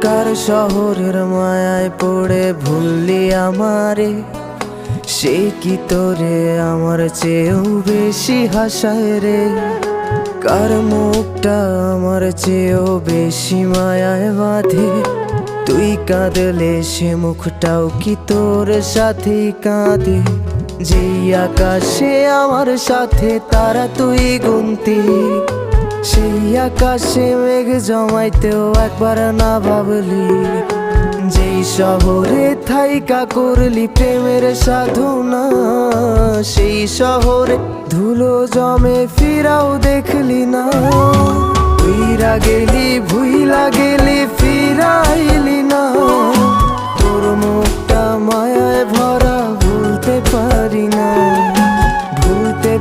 কার শহরের মায়ায় পড়ে ভুললি আমারে, সে কি তোরে আমার চেয়েও বেশি হাসায় রে। কার মুখটা আমার চেয়েও বেশি মায়ায় বাঁধে, তুই কাঁদলে সে মুখটাও কি তোর সাথেই কাঁদে। যেই আকাশে আমার সাথে তারা তুই গুনতি, সেই আকাশে মেঘ জমাইতেও একবার না ভাবলি। যেই শহরে থাইকা করলি প্রেমের সাধনা, সেই শহরে ধুলো জমে ফিরাও দেখলি না। উইরা গেলি ভুইলা গেলি ফিরাইলি না, তোর মুখটা মায়ায় ভরা ভুলতে পারি না, ভুলতে